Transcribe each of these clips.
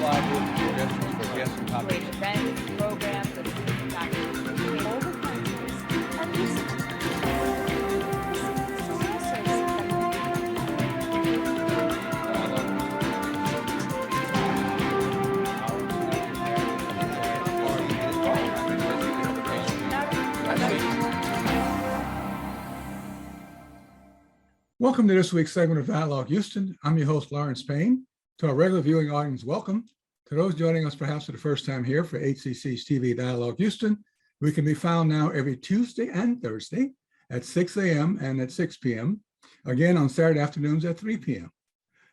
wonderful ideas, suggestions for guests and topics. Great events, programs, and all the countries and Welcome to this week's segment of Dialogue Houston. I'm your host, Lawrence Payne. To our regular viewing audience, welcome. To those joining us perhaps for the first time here for HCC's TV Dialogue Houston, we can be found now every Tuesday and Thursday at 6 a.m. and at 6 p.m. Again on Saturday afternoons at 3 p.m.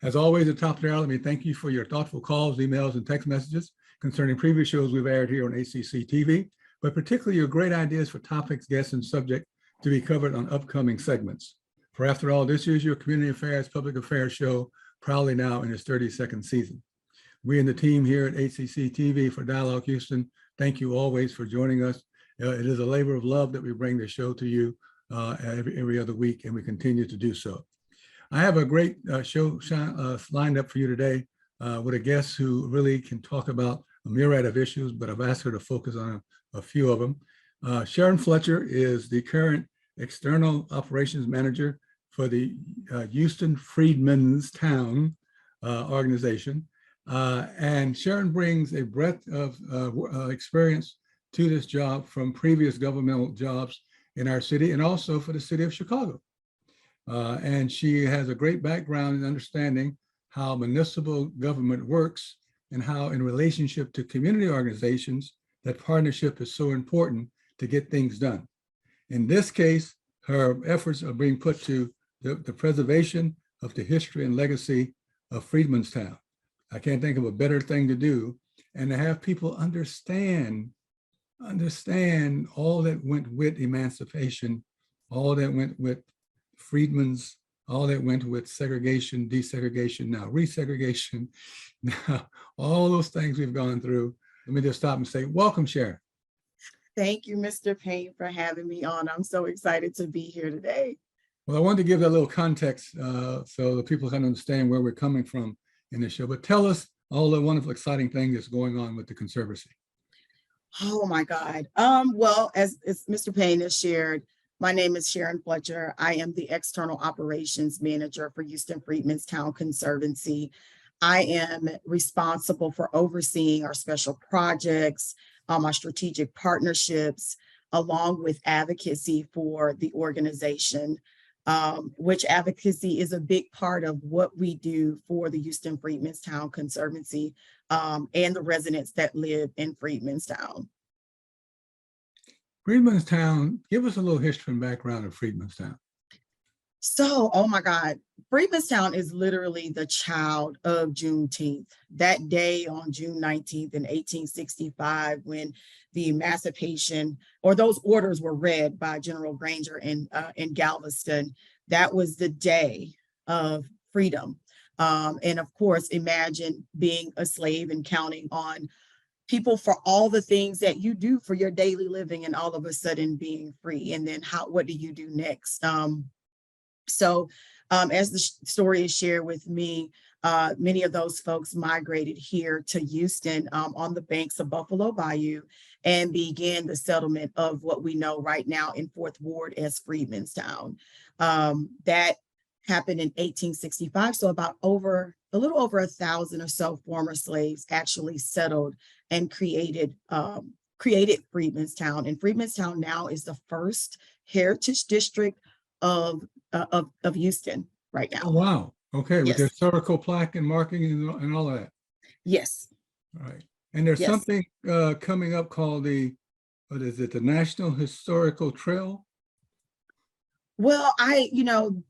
As always, at the top of the hour, let me thank you for your thoughtful calls, emails, and text messages concerning previous shows we've aired here on HCC TV, but particularly your great ideas for topics, guests, and subject to be covered on upcoming segments. For after all, this is your community affairs, public affairs show, proudly now in its 32nd season. We and the team here at HCC TV for Dialogue Houston, thank you always for joining us. It is a labor of love that we bring the show to you every other week, and we continue to do so. I have a great show lined up for you today with a guest who really can talk about a myriad of issues, but I've asked her to focus on a few of them. Sharon Fletcher is the current External Operations Manager for the Houston Freedmen's Town organization. And Sharon brings a breadth of experience to this job from previous governmental jobs in our city and also for the city of Chicago. And she has a great background in understanding how municipal government works and how in relationship to community organizations, that partnership is so important to get things done. In this case, her efforts are being put to the preservation of the history and legacy of Freedmen's Town. I can't think of a better thing to do, and to have people understand all that went with emancipation, all that went with freedmen's, all that went with segregation, desegregation, now resegregation, now all those things we've gone through. Let me just stop and say, welcome, Sharon. Thank you, Mr. Payne, for having me on. I'm so excited to be here today. Well, I wanted to give that little context so that people can understand where we're coming from in the show. But tell us all the wonderful, exciting things that's going on with the Conservancy. Oh my God. Well, as Mr. Payne has shared, my name is Sharon Fletcher. I am the External Operations Manager for Houston Freedmen's Town Conservancy. I am responsible for overseeing our special projects, our strategic partnerships, along with advocacy for the organization, which advocacy is a big part of what we do for the Houston Freedmen's Town Conservancy and the residents that live in Freedmen's Town. Freedmen's Town, give us a little history and background of Freedmen's Town. So, oh my God, Freedmen's Town is literally the child of Juneteenth. That day on June 19th in 1865, when the emancipation or those orders were read by General Granger in Galveston, that was the day of freedom. And of course, imagine being a slave and counting on people for all the things that you do for your daily living and all of a sudden being free. And then what do you do next? So as the story is shared with me, many of those folks migrated here to Houston on the banks of Buffalo Bayou and began the settlement of what we know right now in Fourth Ward as Freedmen's Town. That happened in 1865. So about a little over 1,000 or so former slaves actually settled and created Freedmen's Town. And Freedmen's Town now is the first heritage district of Houston right now. Oh, wow. Okay, Yes. with the historical plaque and marking and all of that. Yes. All right. And there's Yes. something coming up called the National Historical Trail? Well,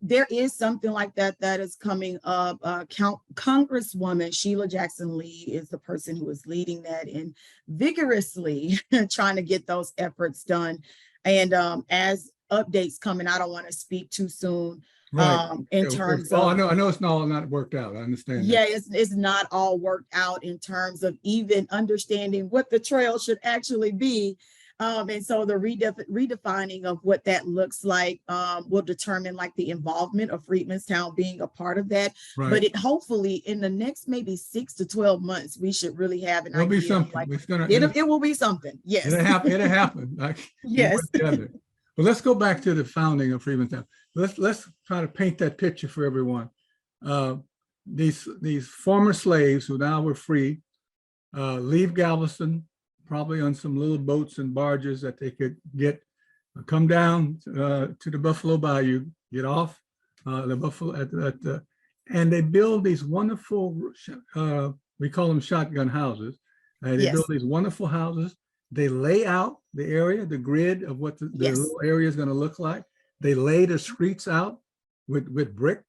there is something like that is coming up. Congresswoman Sheila Jackson Lee is the person who is leading that and vigorously trying to get those efforts done. And as updates coming, I don't want to speak too soon. Right. Terms of, I know it's not worked out. I understand. Yeah, it's not all worked out in terms of even understanding what the trail should actually be. And so the redefining of what that looks like will determine like the involvement of Freedmanstown being a part of that. Right. But it hopefully in the next maybe 6 to 12 months, we should really have an It'll be idea of something. like It's gonna, it will be something. Yes. it'll happen. It'll happen. Like one way Yes. or the other. But let's go back to the founding of Freedmanstown. Let's try to paint that picture for everyone. These former slaves who now were free leave Galveston, probably on some little boats and barges that they could get, come down to the Buffalo Bayou, get off the Buffalo and they build these wonderful, we call them shotgun houses. They Yes. build these wonderful houses. They lay out the area, the grid of what the Yes. little area is going to look like. They lay the streets out with brick.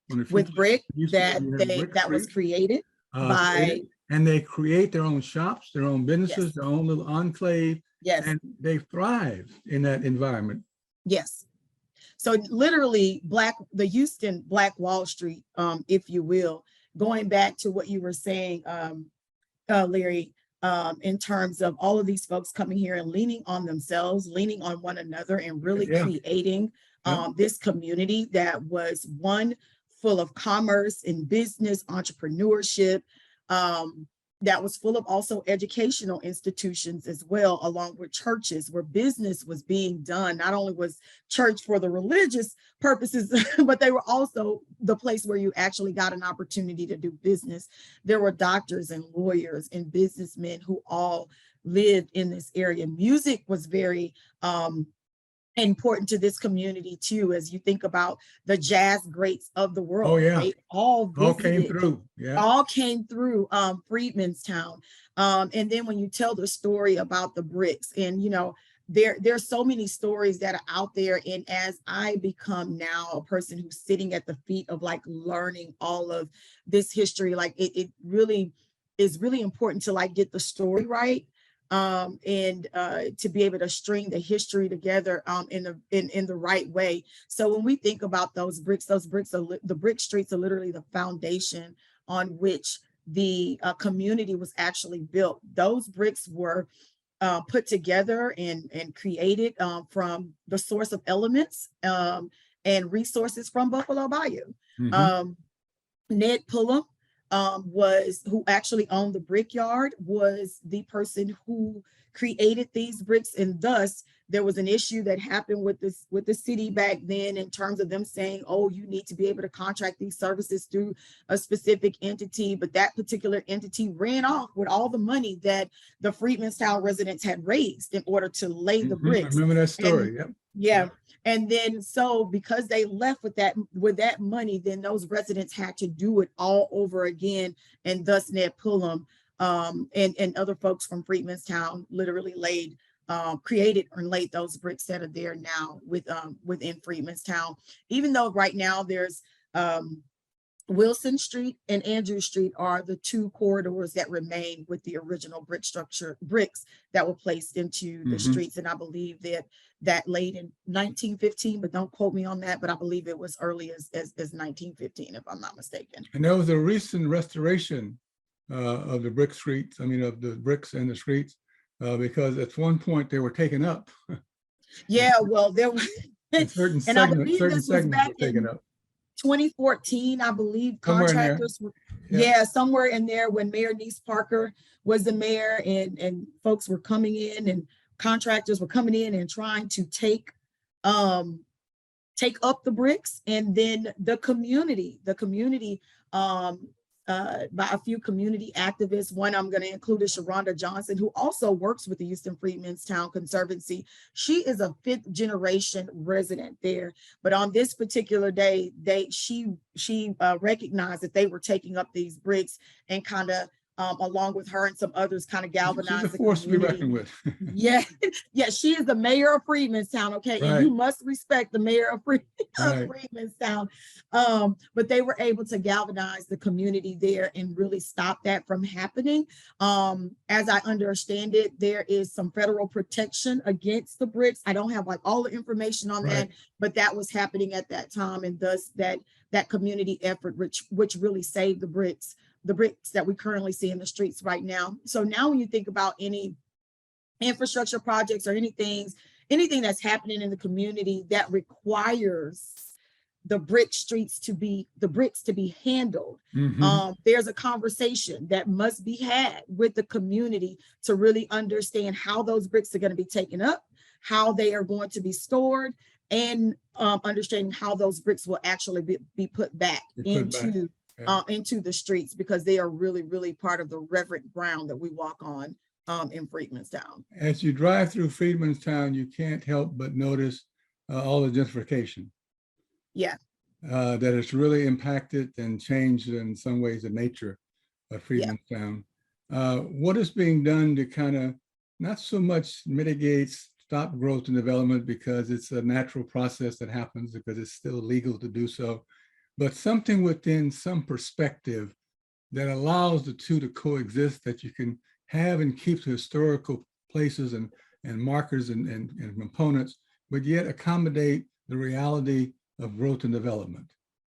With brick You had brick that was streets. created by, And they create their own shops, their own businesses, Yes. their own little enclave, yes, and they thrive in that environment. yes. So literally the Houston Black Wall Street, if you will, going back to what you were saying, Larry, in terms of all of these folks coming here and leaning on themselves, leaning on one another, and really Yeah. creating this community that was one full of commerce and business, entrepreneurship, that was full of also educational institutions as well, along with churches where business was being done. Not only was church for the religious purposes, but they were also the place where you actually got an opportunity to do business. There were doctors and lawyers and businessmen who all lived in this area. Music was very important to this community too, as you think about the jazz greats of the world. Oh, yeah. They all Came visited, through. Yeah. all came through Freedmanstown. And then when you tell the story about the bricks, and you know, there's so many stories that are out there. And as I become now a person who's sitting at the feet of like learning all of this history, like it really is really important to like get the story right. And to be able to string the history together in the right way. So when we think about those bricks are the brick streets are literally the foundation on which the community was actually built. Those bricks were put together and created from the source of elements and resources from Buffalo Bayou. Mhm. Ned Pullum, who actually owned the brickyard, was the person who created these bricks, and thus there was an issue that happened with the city back then in terms of them saying, oh, you need to be able to contract these services through a specific entity, but that particular entity ran off with all the money that the Freedmanstown residents had raised in order to lay the I bricks. remember that story. Yep. Yeah. And then so because they left with that money, then those residents had to do it all over again. And thus Ned Pullum and other folks from Freedmanstown literally created and laid those bricks that are there now within Freedmanstown. Even though right now there's Wilson Street and Andrew Street are the two corridors that remain with the original bricks that were placed into the streets. And I believe that late in 1915, but don't quote me on that, but I believe it was early as 1915, if I'm not mistaken. And there was a recent restoration of the brick streets, I mean, of the bricks in the streets, because at one point they were taken up. Yeah, well, there was, certain and I segments, believe certain this was segments back were taken in up. 2014, I believe. Somewhere in there. Contractors were, Yeah. somewhere in there when Mayor Niece Parker was the mayor, and folks were coming in and contractors were coming in and trying to take up the bricks. And then the community by a few community activists. One I'm going to include is Sharon Johnson, who also works with the Houston Freedmanstown Conservancy. She is a 5th generation resident there. But on this particular day, she recognized that they were taking up these bricks and kind of along with her and some others kind of galvanized She's a the force to be community. reckoned with. Yeah, she is the mayor of Freedmanstown, okay? Right. And you must respect the mayor of Right. Freedmanstown. But they were able to galvanize the community there and really stop that from happening. As I understand it, there is some federal protection against the bricks. I don't have like all the information on that, but that was happening at that time, and thus that community effort, which really saved the bricks that we currently see in the streets right now. So now when you think about any infrastructure projects or anything that's happening in the community that requires the bricks to be handled. There's a conversation that must be had with the community to really understand how those bricks are going to be taken up, how they are going to be stored, and understanding how those bricks will actually be put back into the streets, because they are really, really part of the reverent ground that we walk on in Freedmanstown. As you drive through Freedmanstown, you can't help but notice all the gentrification. Yeah. That has really impacted and changed in some ways the nature of Freedmanstown. What is being done to kind of not so much mitigate, stop growth and development, because it's a natural process that happens because it's still legal to do so, but something within some perspective that allows the two to coexist, that you can have and keep the historical places and markers and components, but yet accommodate the reality of growth and development.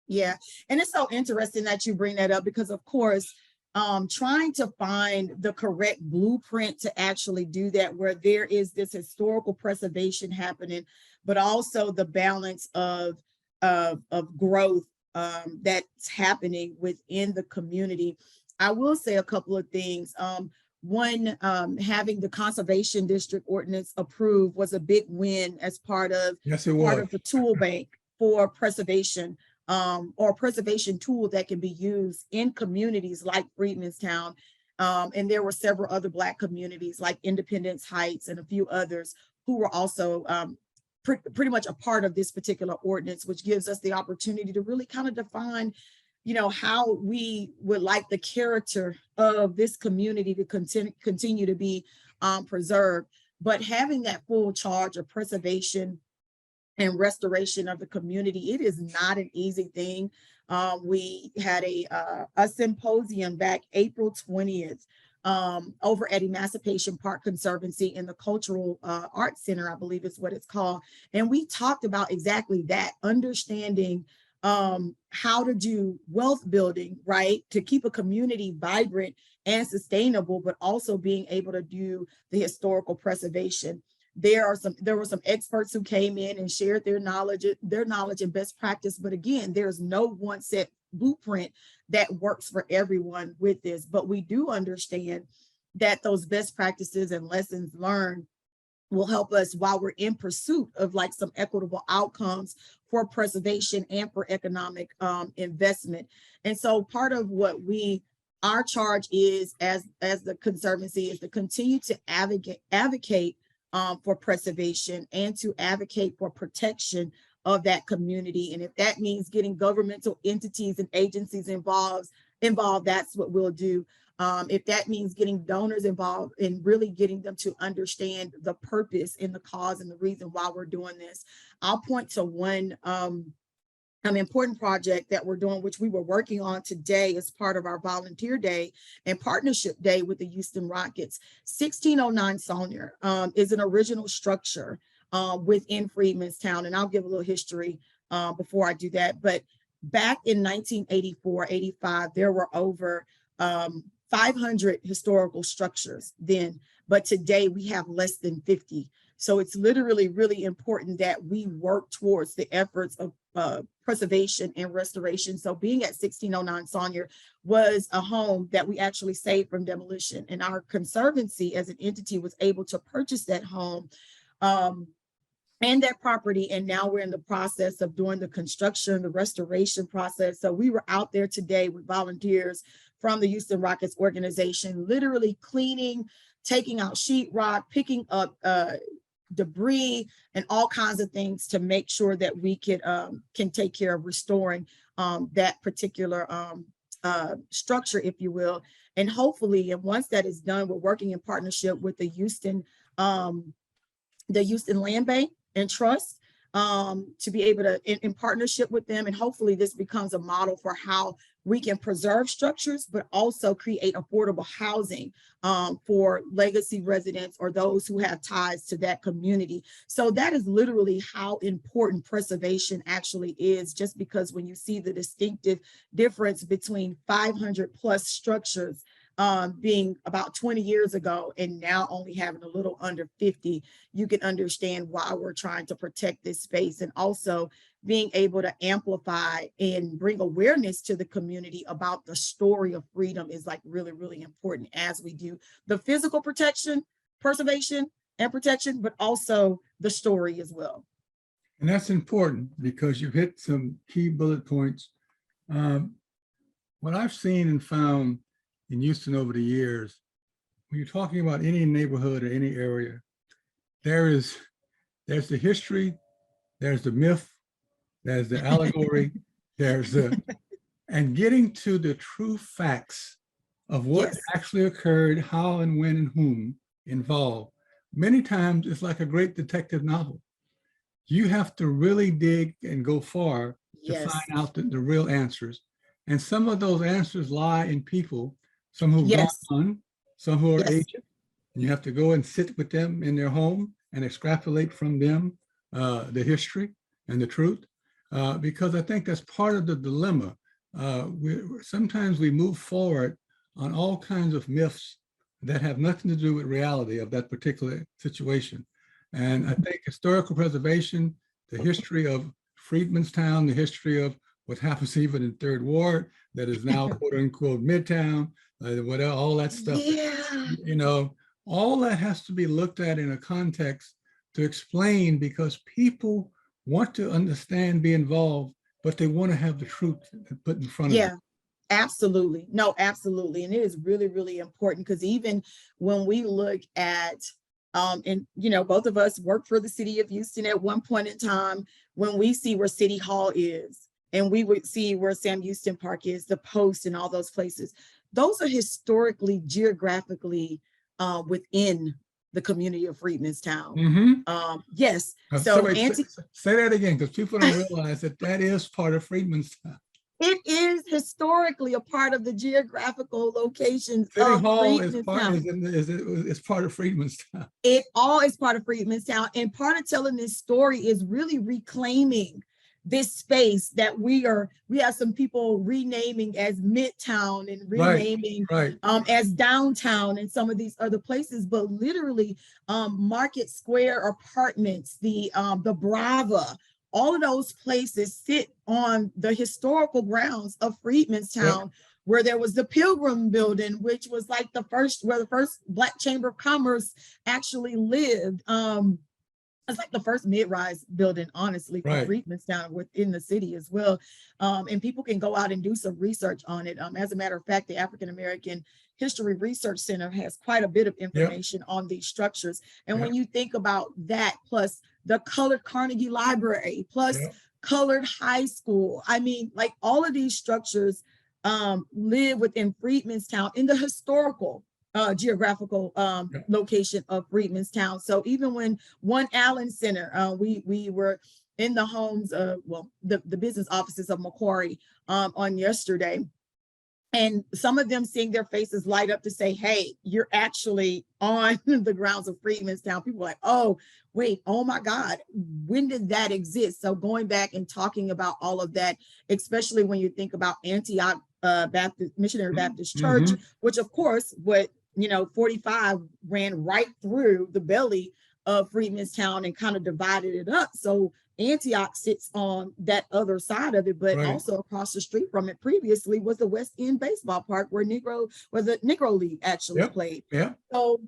Yeah, and it's so interesting that you bring that up, because of course, trying to find the correct blueprint to actually do that, where there is this historical preservation happening, but also the balance of growth that's happening within the community. I will say a couple of things. One, having the conservation district ordinance approved was a big win as part of the tool bank for preservation, or preservation tool that can be used in communities like Freedmanstown. And there were several other Black communities like Independence Heights and a few others who were also pretty much a part of this particular ordinance, which gives us the opportunity to really kind of define, how we would like the character of this community to continue to be preserved. But having that full charge of preservation and restoration of the community, it is not an easy thing. We had a symposium back April 20th over at Emancipation Park Conservancy in the Cultural Arts Center, I believe is what it's called. And we talked about exactly that, understanding how to do wealth building, right? To keep a community vibrant and sustainable, but also being able to do the historical preservation. There were some experts who came in and shared their knowledge and best practice. But again, there's no one set blueprint that works for everyone with this. But we do understand that those best practices and lessons learned will help us while we're in pursuit of like some equitable outcomes for preservation and for economic investment. And so part of what our charge is as the Conservancy is to continue to advocate for preservation and to advocate for protection of that community. And if that means getting governmental entities and agencies involved, that's what we'll do. If that means getting donors involved and really getting them to understand the purpose and the cause and the reason why we're doing this. I'll point to one important project that we're doing, which we were working on today as part of our volunteer day and partnership day with the Houston Rockets. 1609 Saunier is an original structure within Freedmanstown. And I'll give a little history before I do that. But back in 1984, 85, there were over 500 historical structures then, but today we have less than 50. So it's literally really important that we work towards the efforts of preservation and restoration. So being at 1609 Saunier was a home that we actually saved from demolition, and our Conservancy as an entity was able to purchase that home and that property. And now we're in the process of doing the construction, the restoration process. So we were out there today with volunteers from the Houston Rockets organization, literally cleaning, taking out sheetrock, picking up debris and all kinds of things to make sure that we can take care of restoring that particular structure, if you will. And hopefully, and once that is done, we're working in partnership with the Houston Land Bank and Trust to be able to, in partnership with them. And hopefully this becomes a model for how we can preserve structures, but also create affordable housing for legacy residents or those who have ties to that community. So that is literally how important preservation actually is, just because when you see the distinctive difference between 500 plus structures being about 20 years ago and now only having a little under 50, you can understand why we're trying to protect this space, and also being able to amplify and bring awareness to the community about the story of freedom is like really, really important as we do the physical protection, preservation and protection, but also the story as well. And that's important because you hit some key bullet points. What I've seen and found in Houston over the years, when you're talking about any neighborhood or any area, there's the history, there's the myth, there's the allegory, and getting to the true facts of what Yes. actually occurred, how and when and whom involved. Many times it's like a great detective novel. You have to really dig and go far to Yes. find out the real answers. And some of those answers lie in people, some who've Yes. gone on, some who are Yes. aged. And you have to go and sit with them in their home and extrapolate from them the history and the truth, because I think that's part of the dilemma. Sometimes we move forward on all kinds of myths that have nothing to do with reality of that particular situation. And I think historical preservation, the history of Freedmen's Town, the history of what happens even in Third Ward, that is now quote unquote Midtown, whatever, all that stuff. Yeah. You know, all that has to be looked at in a context to explain, because people want to understand, be involved, but they want to have the truth put in front of them. Absolutely. No, absolutely. And it is really, really important, because even when we look at, and you know, both of us worked for the city of Houston at one point in time, when we see where City Hall is, and we would see where Sam Houston Park is, the Post and all those places, those are historically, geographically within the community of Freedmen's Town. Mm-hmm. Yes. So wait, Auntie, say that again, because people don't realize that that is part of Freedmen's Town. it is historically a part of the geographical locations City of Hall is Freedmen's part, Town. is part of Freedmen's Town. It all is part of Freedmen's Town. And part of telling this story is really reclaiming this space that we have some people renaming as Midtown and renaming as downtown and some of these other places, but literally Market Square Apartments, the Brava, all of those places sit on the historical grounds of Freedmen's Town, where there was the Pilgrim Building, which was like where the first Black Chamber of Commerce actually lived. It's like the first mid-rise building, honestly, for Freedmen's Town within the city as well. And people can go out and do some research on it. As a matter of fact, the African American History Research Center has quite a bit of information on these structures. And when you think about that, plus the colored Carnegie Library, plus colored high school, I mean, like all of these structures live within Freedmen's Town in the historical geographical location of Freedmen's Town. So even when One Allen Center, we were in the homes of, well, the business offices of Macquarie on yesterday, and some of them seeing their faces light up to say, hey, you're actually on the grounds of Freedmen's Town. People were like, oh, wait, oh my God, when did that exist? So going back and talking about all of that, especially when you think about Antioch Missionary Baptist Church, which of course, 45 ran right through the belly of Freedmen's Town and kind of divided it up. So Antioch sits on that other side of it, but also across the street from it previously was the West End Baseball Park, where the Negro League actually played. So,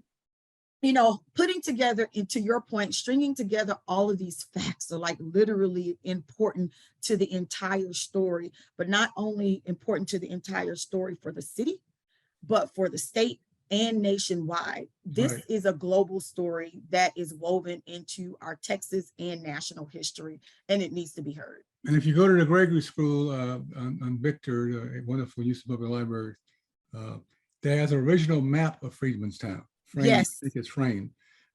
putting together, and to your point, stringing together all of these facts are like literally important to the entire story, but not only important to the entire story for the city, but for the state and nationwide. This is a global story that is woven into our Texas and national history, and it needs to be heard. And if you go to the Gregory School on Victor, a wonderful Houston Public Library, there's an original map of Freedmen's Town. Framed, I think it's framed.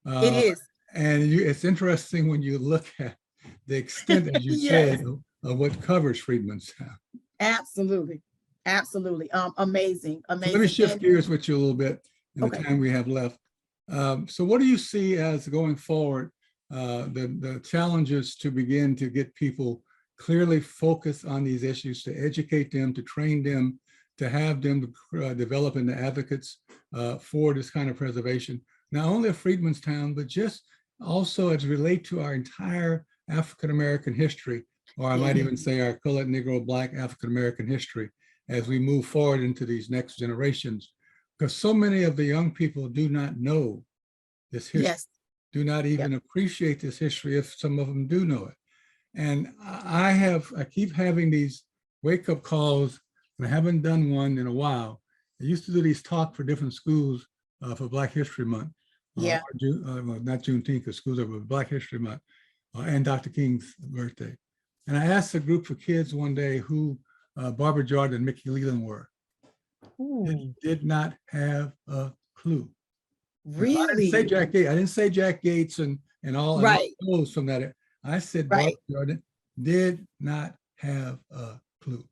It is. And it's interesting when you look at the extent, as you said, of what covers Freedmen's Town. Absolutely. Absolutely. Amazing. So let me shift gears with you a little bit in the time we have left. So what do you see as going forward, the challenges to begin to get people clearly focused on these issues, to educate them, to train them, to have them develop into advocates for this kind of preservation, not only of Freedmen's Town, but just also as relate to our entire African-American history, or I might even say our colored, Negro, Black, African-American history as we move forward into these next generations. Because so many of the young people do not know this history, Yes. do not even appreciate this history if some of them do know it. And I keep having these wake-up calls, and I haven't done one in a while. I used to do these talks for different schools for Black History Month. Yeah. Well, not Juneteenth, because schools are Black History Month and Dr. King's birthday. And I asked a group of kids one day who Barbara Jordan and Mickey Leland were. Did not have a clue. Really? I didn't say Jack Gates. I didn't say Jack Gates and all those from that. I said Barbara Jordan did not have a clue.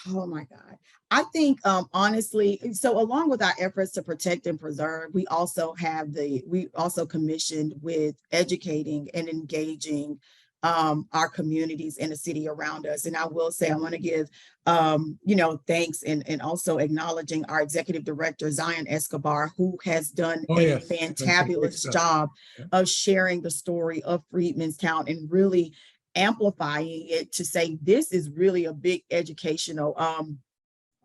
Oh my God. I think honestly, so along with our efforts to protect and preserve, we also commissioned with educating and engaging our communities in the city around us. And I will say, I want to give, thanks and also acknowledging our executive director, Zion Escobar, who has done a fantabulous job of sharing the story of Freedmen's Town and really amplifying it to say, this is really a big educational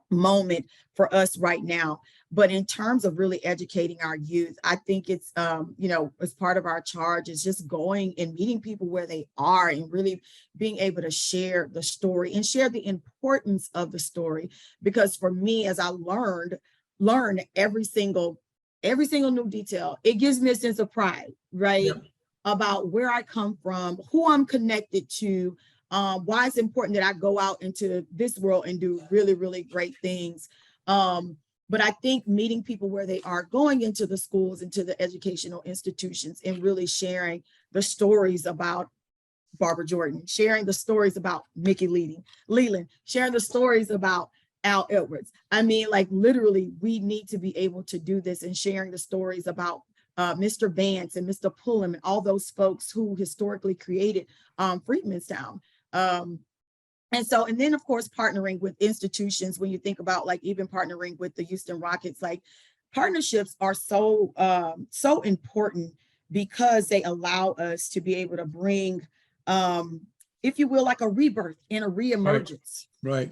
moment for us right now. But in terms of really educating our youth, I think it's, as part of our charge is just going and meeting people where they are and really being able to share the story and share the importance of the story. Because for me, as I learn every single new detail, it gives me a sense of pride, right? Yep. About where I come from, who I'm connected to, why it's important that I go out into this world and do really, really great things. But I think meeting people where they are, going into the schools, into the educational institutions, and really sharing the stories about Barbara Jordan, sharing the stories about Mickey Leland, sharing the stories about Al Edwards. I mean, like literally, we need to be able to do this, and sharing the stories about Mr. Vance and Mr. Pullum and all those folks who historically created Freedmen's Town. And then of course, partnering with institutions, when you think about like even partnering with the Houston Rockets, like partnerships are so important because they allow us to be able to bring, if you will, like a rebirth and a reemergence, right?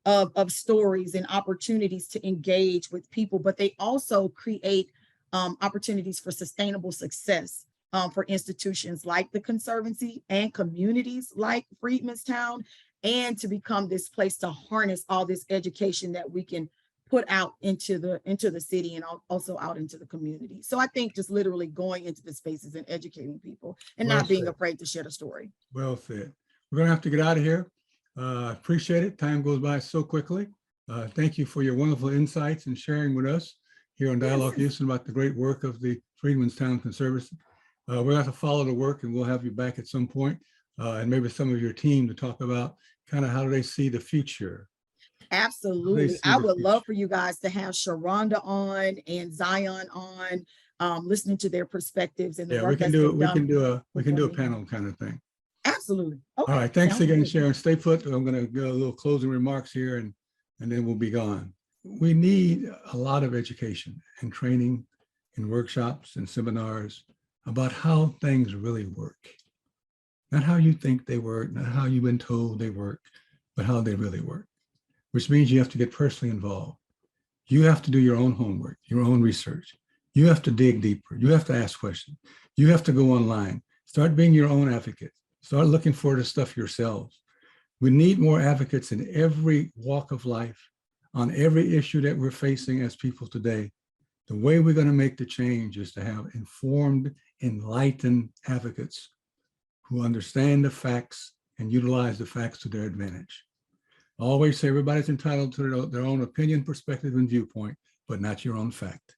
Of stories and opportunities to engage with people, but they also create opportunities for sustainable success for institutions like the Conservancy and communities like Freedmen's Town, and to become this place to harness all this education that we can put out into the city and also out into the community. So I think just literally going into the spaces and educating people and not being afraid to share the story. Well said. We're gonna have to get out of here. Appreciate it. Time goes by so quickly. Thank you for your wonderful insights and sharing with us here on Dialogue Houston about the great work of the Freedmen's Town Conservancy. We're going to have to follow the work, and we'll have you back at some point, and maybe some of your team to talk about kind of how do they see the future. Absolutely. I would love for you guys to have Sharonda on and Zion on, listening to their perspectives and the work we can do a panel kind of thing. Absolutely. Okay. All right. Thanks again, Sharon. Stay put. I'm going to go a little closing remarks here, and then we'll be gone. We need a lot of education and training and workshops and seminars about how things really work. Not how you think they work, not how you've been told they work, but how they really work, which means you have to get personally involved. You have to do your own homework, your own research. You have to dig deeper. You have to ask questions. You have to go online. Start being your own advocate. Start looking for the stuff yourselves. We need more advocates in every walk of life, on every issue that we're facing as people today. The way we're going to make the change is to have informed, enlightened advocates who understand the facts and utilize the facts to their advantage. I always say everybody's entitled to their own opinion, perspective, and viewpoint, but not your own fact.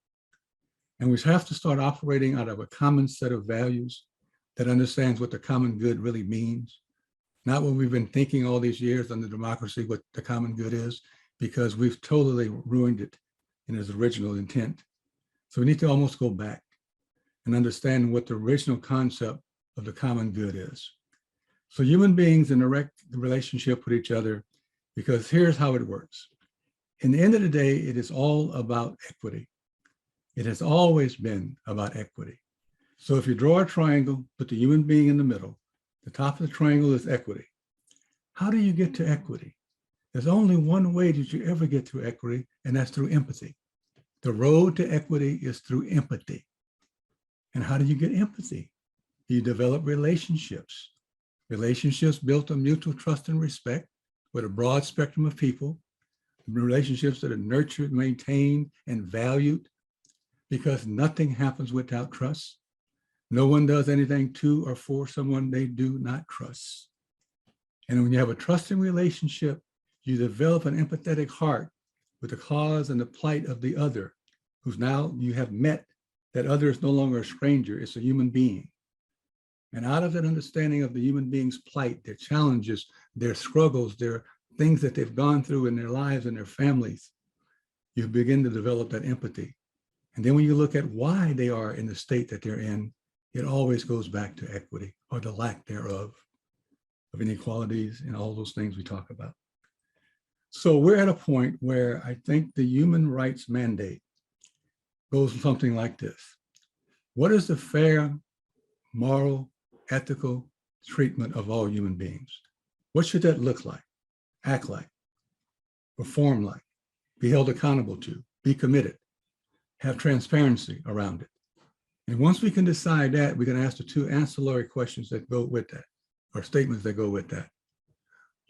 And we have to start operating out of a common set of values that understands what the common good really means, not what we've been thinking all these years under democracy, what the common good is, because we've totally ruined it in its original intent. So we need to almost go back and understand what the original concept of the common good is. So human beings in direct relationship with each other, because here's how it works. In the end of the day, it is all about equity. It has always been about equity. So if you draw a triangle, put the human being in the middle, the top of the triangle is equity. How do you get to equity? There's only one way that you ever get to equity, and that's through empathy. The road to equity is through empathy. And how do you get empathy? You develop relationships. Relationships built on mutual trust and respect with a broad spectrum of people. Relationships that are nurtured, maintained, and valued, because nothing happens without trust. No one does anything to or for someone they do not trust. And when you have a trusting relationship, you develop an empathetic heart with the cause and the plight of the other, who's now you have met. That other is no longer a stranger, it's a human being. And out of that understanding of the human being's plight, their challenges, their struggles, their things that they've gone through in their lives and their families, you begin to develop that empathy. And then when you look at why they are in the state that they're in, it always goes back to equity or the lack thereof, of inequalities and all those things we talk about. So we're at a point where I think the human rights mandate goes something like this. What is the fair, moral, ethical treatment of all human beings? What should that look like, act like, perform like, be held accountable to, be committed, have transparency around it? And once we can decide that, we can ask the two ancillary questions that go with that, or statements that go with that.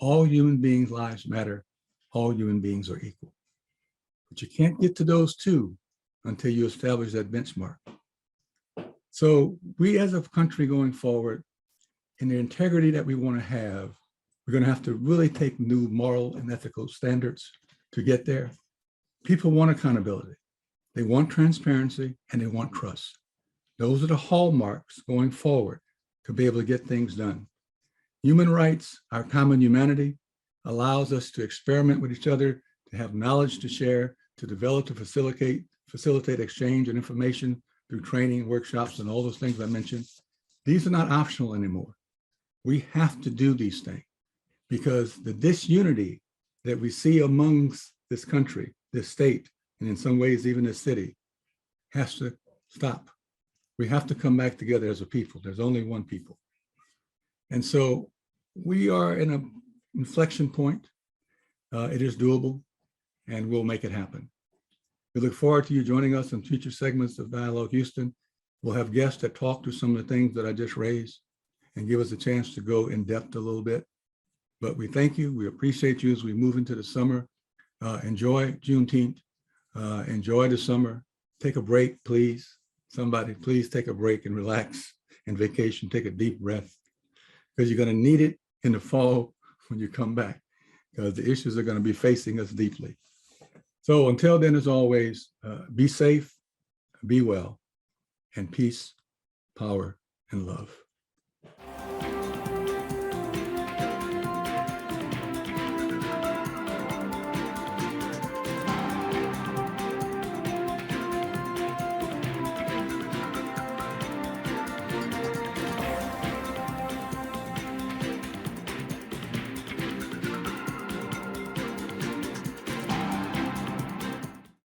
All human beings' lives matter. All human beings are equal. But you can't get to those two until you establish that benchmark. So we as a country going forward, in the integrity that we want to have, we're going to have to really take new moral and ethical standards to get there. People want accountability. They want transparency and they want trust. Those are the hallmarks going forward to be able to get things done. Human rights, our common humanity, allows us to experiment with each other, to have knowledge to share, to develop, to facilitate exchange and information through training, workshops, and all those things I mentioned. These are not optional anymore. We have to do these things because the disunity that we see amongst this country, this state, and in some ways even this city, has to stop. We have to come back together as a people. There's only one people. And so we are in an inflection point. It is doable, and we'll make it happen. We look forward to you joining us in future segments of Dialogue Houston. We'll have guests that talk to some of the things that I just raised and give us a chance to go in depth a little bit. But we thank you. We appreciate you as we move into the summer. Enjoy Juneteenth. Enjoy the summer. Take a break, please. Somebody, please take a break and relax and vacation. Take a deep breath because you're going to need it in the fall when you come back because the issues are going to be facing us deeply. So until then, as always, be safe, be well, and peace, power, and love.